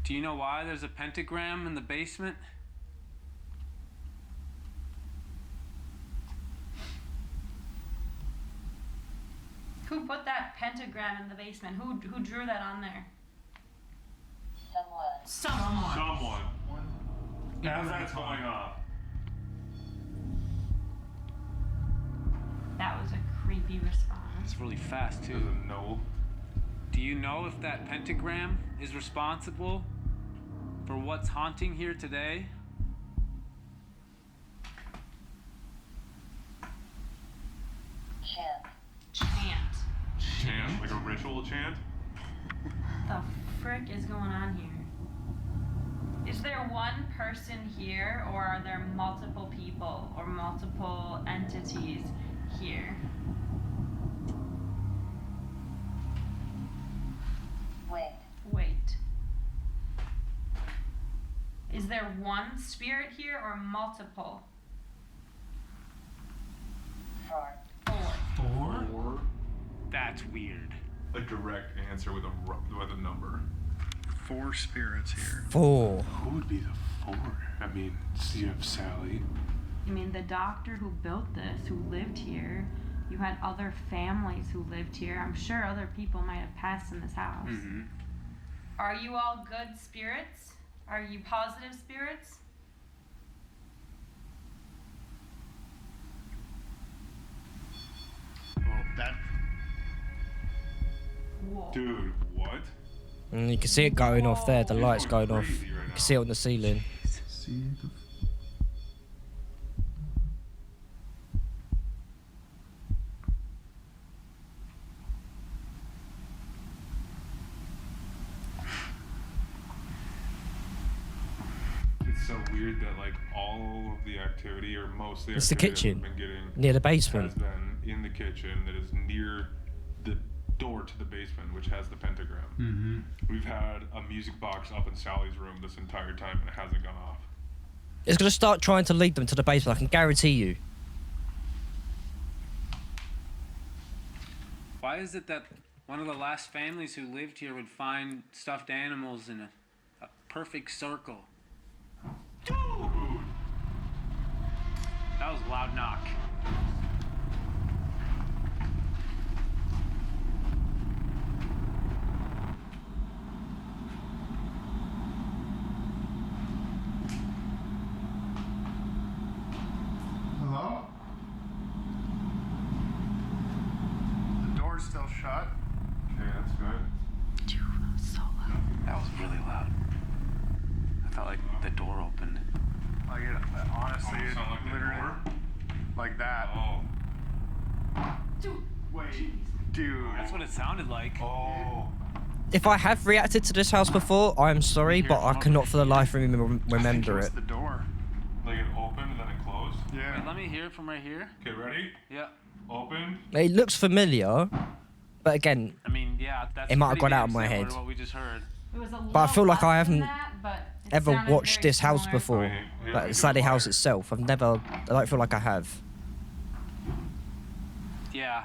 Do you know why there's a pentagram in the basement? Who put that pentagram in the basement? Who drew that on there? Someone. Someone. As that's going off. That was a creepy response. It's really fast too. Doesn't know. Do you know if that pentagram is responsible for what's haunting here today? Chant. Chant, like a ritual chant? The frick is going on here? Is there one person here, or are there multiple people or multiple entities here? Wait. Is there one spirit here or multiple? 4. Or That's weird. a direct answer with a number. 4 spirits here. 4. Who would be the 4? I mean, you have Sallie. I mean, the doctor who built this, who lived here, you had other families who lived here. I'm sure other people might have passed in this house. Mm-hmm. Are you all good spirits? Are you positive spirits? Well, that Whoa. Dude, what? And you can see it going off there. The light's going off. Crazy right You now. can see it on the ceiling. see the It's so weird that like all of the activity, or most of the It's the activity kitchen, that we've been getting near the has basement. been in the kitchen that is near the door to the basement, which has the pentagram. Mm-hmm. We've had a music box up in Sally's room this entire time and it hasn't gone off. It's gonna start trying to lead them to the basement. I can guarantee you. Why is it that one of the last families who lived here would find stuffed animals in a perfect circle? Dude! That was a loud knock. Hello? The door's still shut. Okay, that's good. That was really loud. I felt like the door opened. Like it, honestly, Almost it sound like the literally door. like that. Oh. Wait, dude. That's what it sounded like. Oh. If I have reacted to this house before, I'm sorry, but I cannot for the life of me remember It's it. the door. Like it opened and then it closed. Yeah. Wait, let me hear it from right here. Okay, ready? Yeah. Opened. It looks familiar, but again, I mean, yeah, that's It might have pretty gone out damn of my similar head. to what we just heard. It was a But I feel like I little less than haven't that, but it ever sounded watched very this house similar. before. Yeah, we Like do Sallie house fire. itself. I don't feel like I have. Yeah.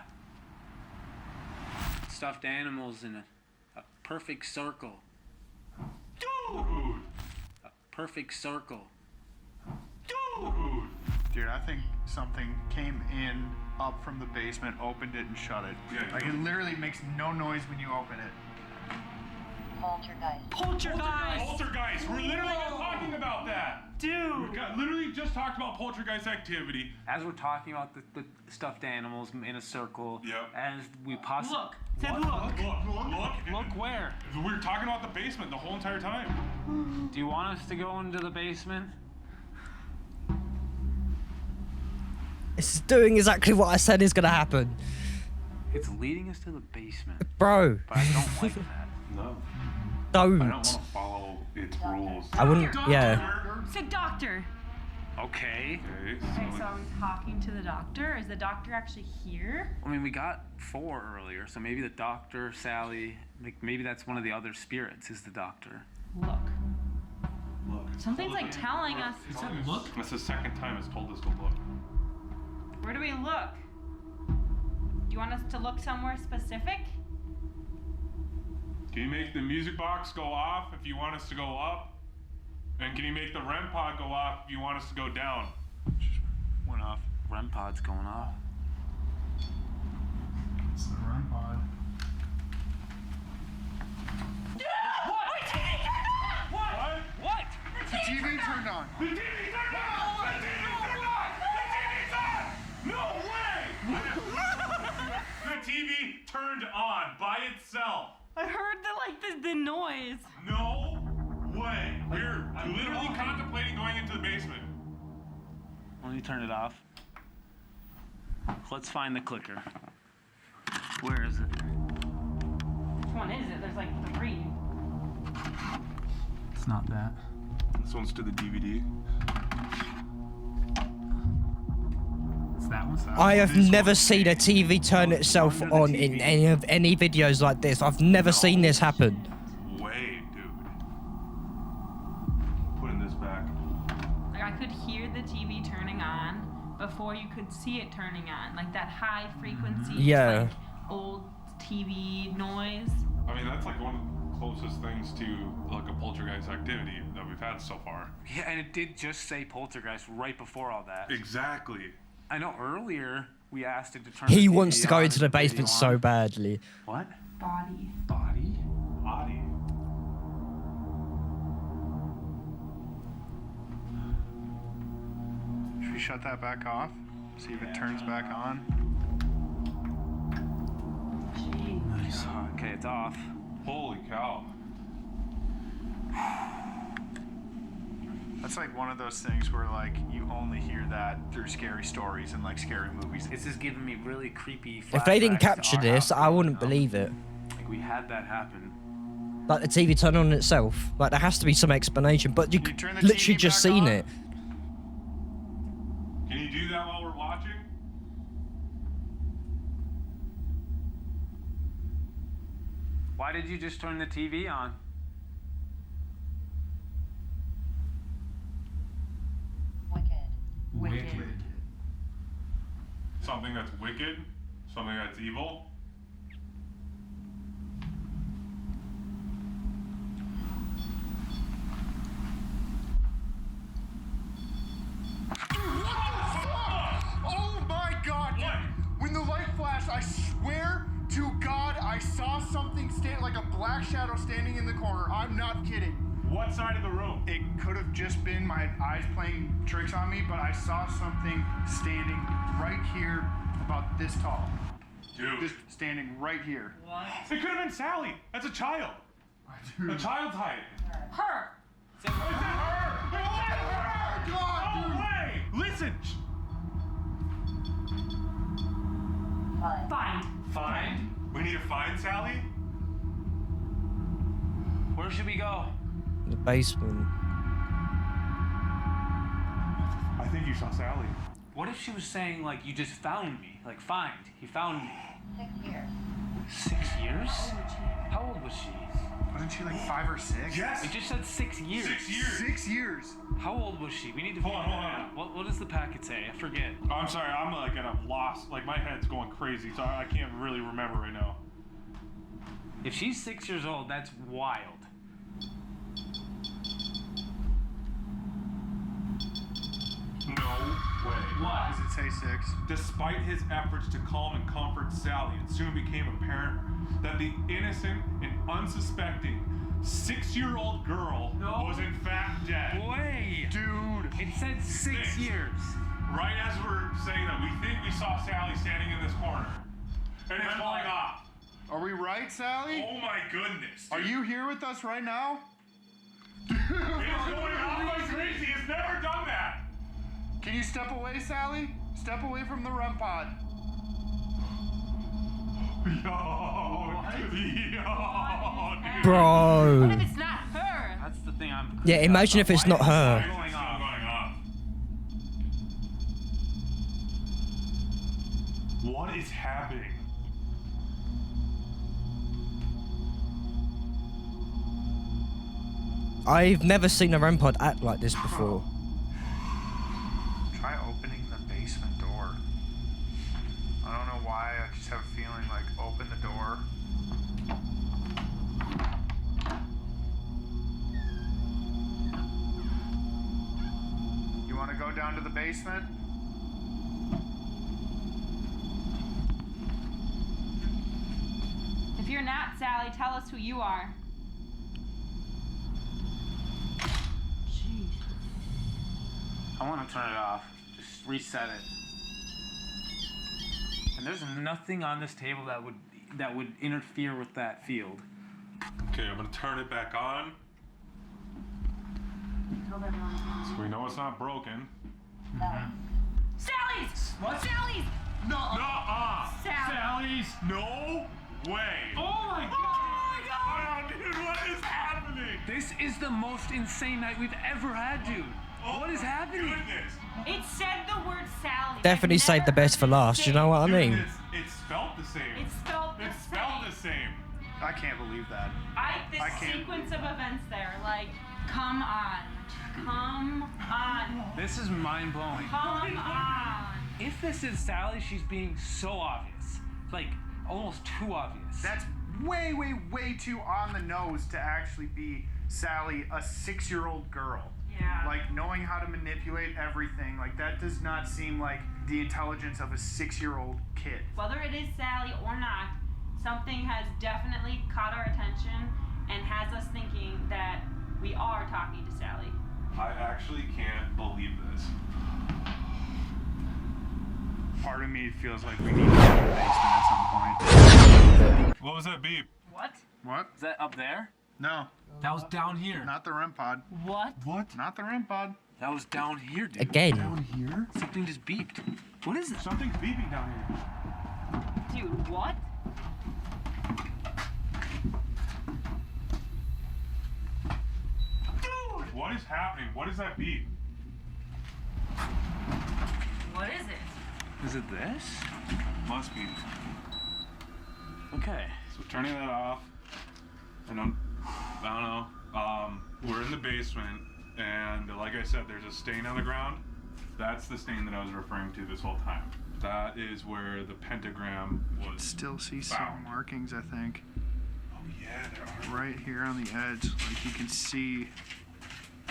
Stuffed animals in a perfect circle. Dude! A perfect circle. Dude! Dude, I think something came in up from the basement, opened it, and shut it. Yeah, Like it literally makes no noise when you open it. Poltergeist. Poltergeist! We're literally just talking about that! Dude! We literally just talked about poltergeist activity. As we're talking about the stuffed animals in a circle, Yep. as we possibly Look, Ted, What? look. Look where? We were talking about the basement the whole entire time. Do you want us to go into the basement? It's doing exactly what I said is gonna happen. It's leading us to the basement. Bro. But I don't like that. No. Don't. I don't want to follow its rules. I wouldn't, yeah. It's a doctor. Okay. Okay, Okay, so are we talking to the doctor? Is the doctor actually here? I mean, we got 4 earlier, so maybe the doctor, Sally, like maybe that's one of the other spirits is the doctor. Look. Look. Something's like telling us. It's look. That's the second time it's told us to look. Where do we look? Do you want us to look somewhere specific? Can you make the music box go off if you want us to go up? And can you make the REM pod go off if you want us to go down? Just went off. REM pod's going off. It's the REM pod. What? The TV turned on. The TV turned on! The TV turned on! The TV's on! No way! The TV turned on by itself. I heard the noise. No way. We're literally contemplating going into the basement. Let me turn it off. Let's find the clicker. Where is it? Which one is it? There's like 3. It's not that. This one's to the DVD. It's that one. I have never seen a TV turn itself on in any videos like this. I've never seen this happen. Way, dude. Putting this back. Like I could hear the TV turning on before you could see it turning on. Like that high frequency, Yeah. like old TV noise. I mean, that's like one of the closest things to like a poltergeist activity that we've had so far. Yeah, and it did just say poltergeist right before all that. Exactly. I know earlier we asked it to turn. He the wants TV to go on into the and video basement on. so badly. What? Body. Body? Body. Should we shut that back off? See if it turns back on. Jeez. Nice. Okay, it's off. Holy cow. That's like one of those things where like you only hear that through scary stories and like scary movies. This is giving me really creepy. If they didn't flashbacks to capture our this, house I wouldn't growing up. believe it. Like we had that happen. Like the TV turn on itself. Like there has to be some explanation, but you Can you could turn the literally TV just back seen on? it. Can you do that while we're watching? Why did you just turn the TV on? Wicked. Something that's wicked? Something that's evil? Oh my god! What? When the light flashed, I swear to God, I saw something stand like a black shadow standing in the corner. I'm not kidding. What side of the room? It could have just been my eyes playing tricks on me, but I saw something standing right here, about this tall. Dude. Just standing right here. What? It could have been Sally. That's a child. A child's height. Her. Is it her? No way! God, No way! Listen! Find. Find? We need to find Sally? Where should we go? The basement. I think you saw Sally. What if she was saying like you just found me? Like find. He found me. 6 years. 6 years? How old was she? Wasn't she like 5 or 6? Yes! It just said 6 years. 6 years. 6 years. How old was she? We need to Hold on, figure hold that on. out. What does the packet say? I forget. Oh, I'm sorry, I'm like at a loss. Like my head's going crazy, so I can't really remember right now. If she's 6 years old, that's wild. No way. Why does it say 6? Despite his efforts to calm and comfort Sally, it soon became apparent that the innocent and unsuspecting 6-year-old girl was in fact dead. Way! Dude. It said 6 years. Right as we're saying that, we think we saw Sally standing in this corner. And it's falling off. Are we right, Sally? Oh my goodness. Are you here with us right now? It's going off like crazy. It's never done that. Can you step away, Sallie? Step away from the REM pod. Bro. What if it's not her? That's the thing I'm. Yeah, imagine if it's not her. Going off. What is happening? I've never seen a REM pod act like this before. Try opening the basement door. I don't know why, I just have a feeling like open the door. You want to go down to the basement? If you're not Sallie, tell us who you are. Jeez. I want to turn it off. Just reset it. And there's nothing on this table that would interfere with that field. Okay, I'm gonna turn it back on. So we know it's not broken. Sally's! What? Sally's! Nuh-uh! Sally's! No way! Oh my god! Oh, dude, what is happening? This is the most insane night we've ever had, dude. What is happening? Goodness. It said the word Sallie. Definitely I've saved the never best for heard it last, you say know what I mean? Goodness, it's spelled the same. It's spelled the It's spelled the same. I can't believe that. The I can't- sequence of events there, like, come on. Come on. This is mind blowing. Come on. If this is Sallie, she's being so obvious. Like, almost too obvious. That's way, way, way too on the nose to actually be Sallie, a 6-year-old girl. Yeah. Like, knowing how to manipulate everything, like, that does not seem like the intelligence of a 6-year-old kid. Whether it is Sallie or not, something has definitely caught our attention and has us thinking that we are talking to Sallie. I actually can't believe this. Part of me feels like we need to go to the basement at some point. What was that beep? What? What? Is that up there? No, That was down here. not the REM pod. What? What? Not the REM pod. That was down here, dude. Again. Here? Something just beeped. What is it? Something's beeping down here. Dude, what? Dude! What is happening? What is that beep? What is it? Is it this? Must be. Okay. So turning that off, and I don't know. We're in the basement, and like I said, there's a stain on the ground. That's the stain that I was referring to this whole time. That is where the pentagram was. Still see found. some markings, I think. Oh yeah, there are. Right here on the edge, like you can see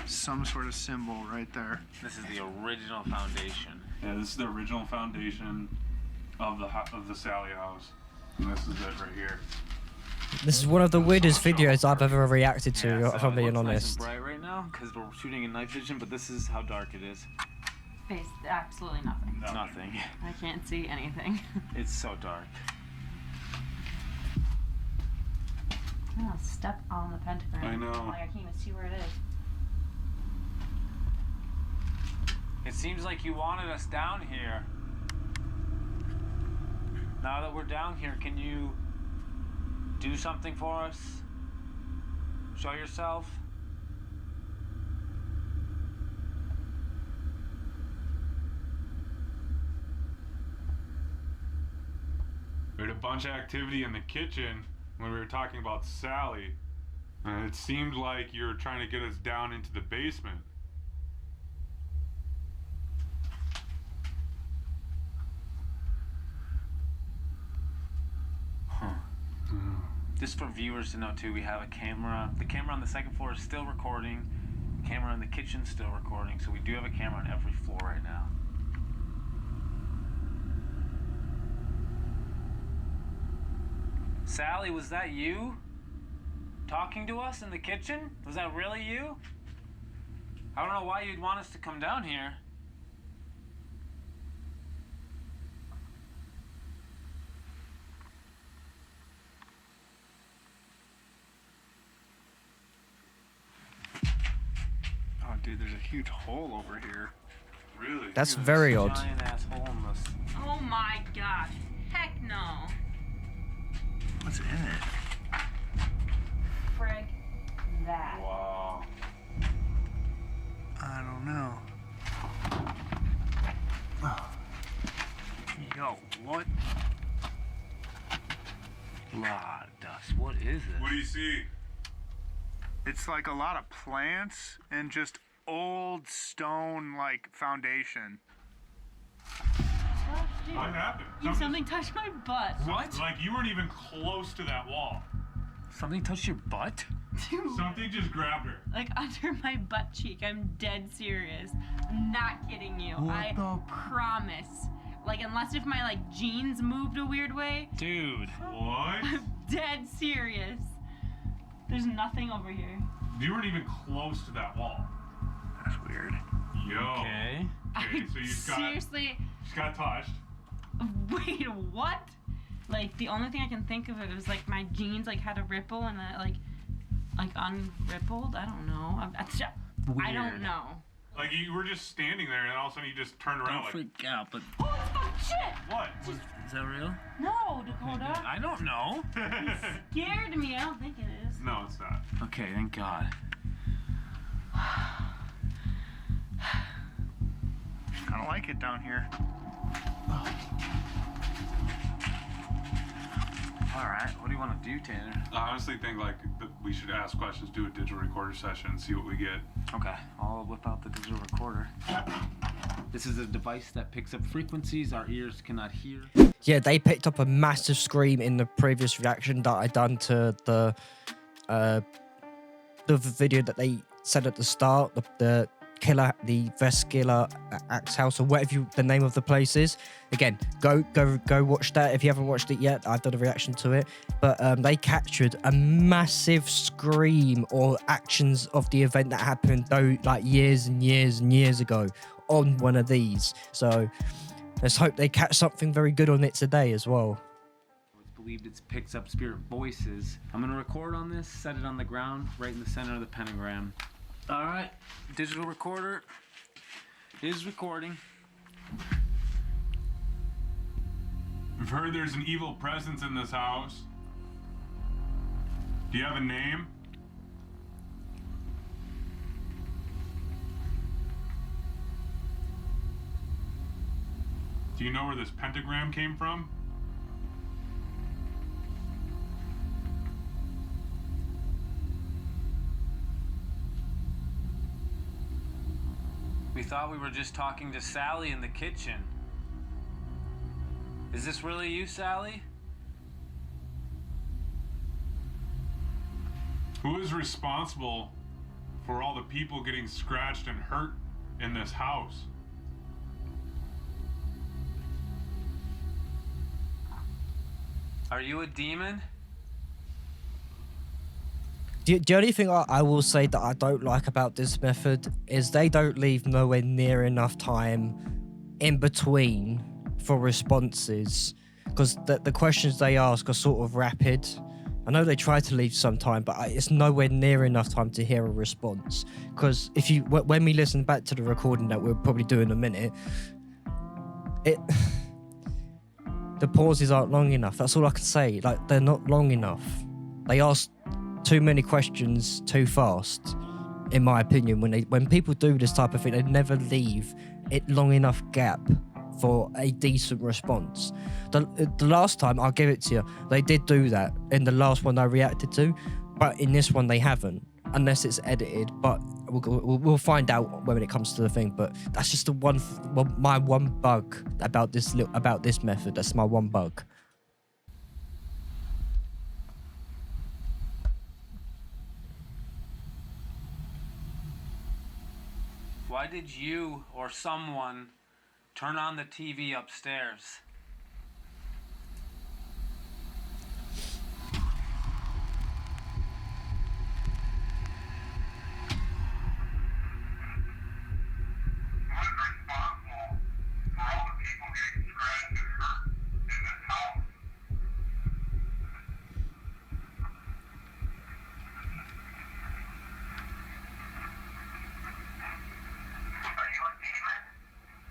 some sort of symbol right there. This is the original foundation. Yeah, this is the original foundation of the Sallie house, and this is it right here. This is one of the weirdest videos I've ever reacted to, Yeah, if so I'm it being looks nice honest. and bright right now because we're shooting in night vision, but this is how dark it is. It's absolutely nothing. It's nothing. I can't see anything. It's so dark. Oh, step on the pentagram. I know. Like, I can't even see where it is. It seems like you wanted us down here. Now that we're down here, can you do something for us? Show yourself? We had a bunch of activity in the kitchen when we were talking about Sallie, and it seemed like you were trying to get us down into the basement. Just for viewers to know too, we have a camera. The camera on the second floor is still recording. The camera in the kitchen's still recording, so we do have a camera on every floor right now. Sallie, was that you? Talking to us in the kitchen? Was that really you? I don't know why you'd want us to come down here. Oh, dude, there's a huge hole over here. Really? That's very odd. Giant ass hole in this. Oh my gosh. Heck no. What's in it? Frig that. Wow. I don't know. Yo, what? Lot of dust. What is it? What do you see? It's like a lot of plants and just old stone like foundation. What happened? Something touched my butt. What? Like you weren't even close to that wall. Something touched your butt? Dude. Something just grabbed her. Like under my butt cheek. I'm dead serious. I'm not kidding you. I promise. Like unless if my like jeans moved a weird way. Dude. What? I'm dead serious. There's nothing over here. You weren't even close to that wall. That's weird. Yo. Okay. Okay, so you got Seriously. just got touched. Wait, what? Like the only thing I can think of it was like my jeans like had a ripple and it like unrippled. I don't know. I don't know. Like you were just standing there, and all of a sudden you just turned around. Don't freak out, but Oh, it's fucking shit! What? is that real? No, Dakota. I don't know. Scared me. I don't think it is. No, it's not. Okay, thank God. I don't like it down here. All right, what do you want to do, Tanner? I honestly think like we should ask questions, do a digital recorder session, and see what we get. Okay, I'll whip out the digital recorder. This is a device that picks up frequencies our ears cannot hear. Yeah, they picked up a massive scream in the previous reaction that I done to the video that they said at the start, the Vescilla Axe House, or whatever the name of the place is. Again, go watch that if you haven't watched it yet. I've done a reaction to it, but they captured a massive scream or actions of the event that happened though, like years and years and years ago on one of these. So let's hope they catch something very good on it today as well. It's believed it picks up spirit voices. I'm gonna record on this, set it on the ground, right in the center of the pentagram. All right, digital recorder is recording. We've heard there's an evil presence in this house. Do you have a name? Do you know where this pentagram came from? We thought we were just talking to Sallie in the kitchen. Is this really you, Sallie? Who is responsible for all the people getting scratched and hurt in this house? Are you a demon? The only thing I will say that I don't like about this method is they don't leave nowhere near enough time in between for responses, because the questions they ask are sort of rapid. I know they try to leave some time, but it's nowhere near enough time to hear a response. Because when we listen back to the recording that we'll probably do in a minute, the pauses aren't long enough. That's all I can say. Like, they're not long enough. They ask too many questions too fast, in my opinion. When people do this type of thing, they never leave it long enough gap for a decent response. The last time, I'll give it to you, they did do that in the last one I reacted to, but in this one they haven't, unless it's edited. But we'll find out when it comes to the thing. But that's just my one bug about this method. That's my one bug. Why did you or someone turn on the TV upstairs?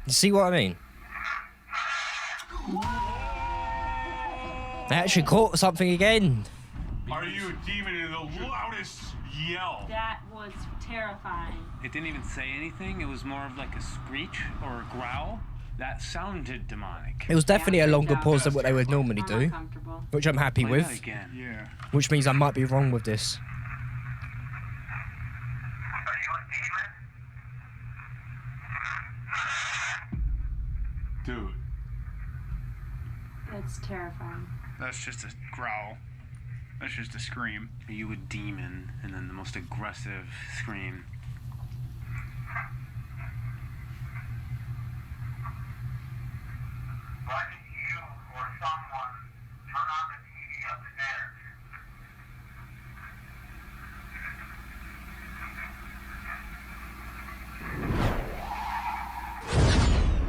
You see what I mean? I actually caught something again. Are you a demon in the loudest yell? That was terrifying. It didn't even say anything. It was more of like a screech or a growl. That sounded demonic. It was definitely a longer pause than what they would normally I'm do, uncomfortable. which I'm happy Play that with, again. Yeah. which means I might be wrong with this. Dude. That's terrifying. That's just a growl. That's just a scream. Are you a demon? And then the most aggressive scream. Why didn't you or someone turn on the TV upstairs?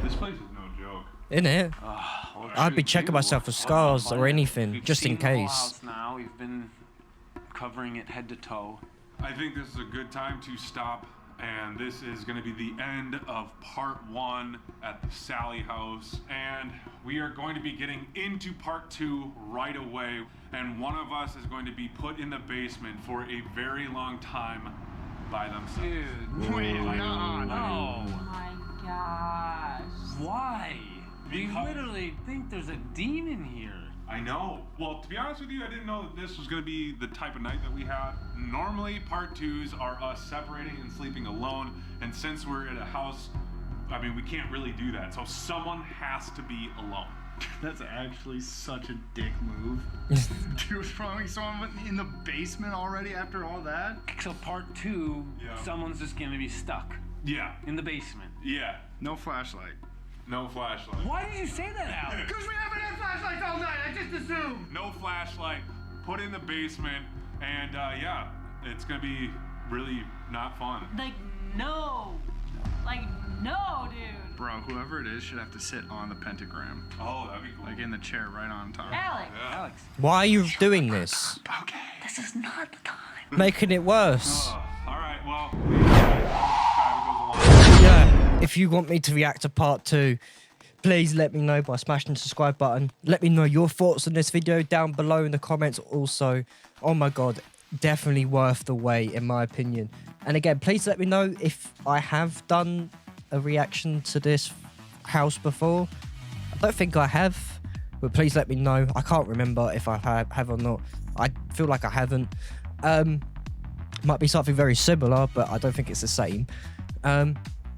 This place is no joke. In it, Well, I'd be shoot, checking you. myself for What's scars up, or buddy? anything, We've just in seen the whole case. house now. We've been covering it head to toe. I think this is a good time to stop, and this is going to be the end of part 1 at the Sallie house, and we are going to be getting into part 2 right away, and one of us is going to be put in the basement for a very long time by themselves. Dude, Wait, no. no. Oh my gosh. Why? We Because- literally think there's a demon here. I know. Well, to be honest with you, I didn't know that this was going to be the type of night that we had. Normally, part 2s are us separating and sleeping alone, and since we're at a house, I mean, we can't really do that, so someone has to be alone. That's actually such a dick move. Dude, throwing someone in the basement already after all that? So part 2, Yeah. someone's just gonna be stuck Yeah, in the basement. yeah. No flashlight. No flashlight. Why did you say that, Alex? Because we haven't had flashlights all night, I just assumed. No flashlight, put in the basement, and yeah, it's gonna be really not fun. Like, no. Like, no, dude. Bro, whoever it is should have to sit on the pentagram. Oh, that'd be cool. Like in the chair right on top. Alex. Yeah. Alex. Why are you doing this? Okay. This is not the time. Making it worse. All right, well, subscribe, it goes along. Yeah, if you want me to react to part 2, please let me know by smashing the subscribe button. Let me know your thoughts on this video down below in the comments also. Oh my god, definitely worth the wait in my opinion. And again, please let me know if I have done a reaction to this house before. I don't think I have, but please let me know. I can't remember if I have or not. I feel like I haven't. Might be something very similar, but I don't think it's the same.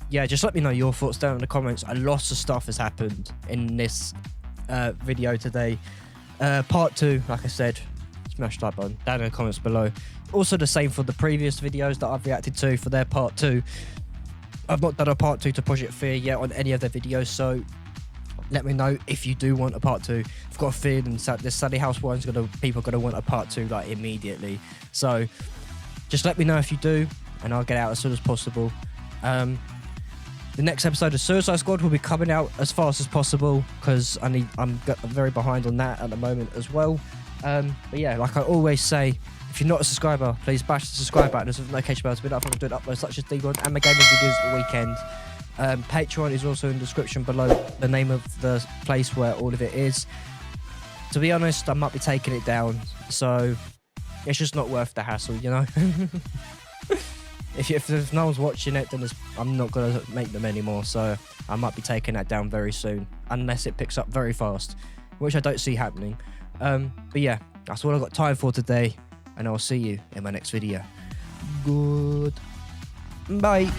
Yeah, just let me know your thoughts down in the comments. A lot of stuff has happened in this video today. Part 2, like I said, smash that button down in the comments below. Also the same for the previous videos that I've reacted to for their part 2. I've not done a part 2 to Project Fear yet on any of their videos, so let me know if you do want a part 2. I've got a feeling that this Sallie House one's people are gonna want a part 2 like immediately. So just let me know if you do, and I'll get out as soon as possible. The next episode of Suicide Squad will be coming out as fast as possible because I'm very behind on that at the moment as well. But yeah, like I always say, if you're not a subscriber, please bash the subscribe button and the notification bell to be notified when I do uploads such as D1 and my gaming videos at the weekend. Patreon is also in the description below, the name of the place where all of it is. To be honest, I might be taking it down, so it's just not worth the hassle, you know? If no one's watching it, then I'm not going to make them anymore, so I might be taking that down very soon, unless it picks up very fast, which I don't see happening. But yeah, that's all I've got time for today, and I'll see you in my next video. Good. Bye.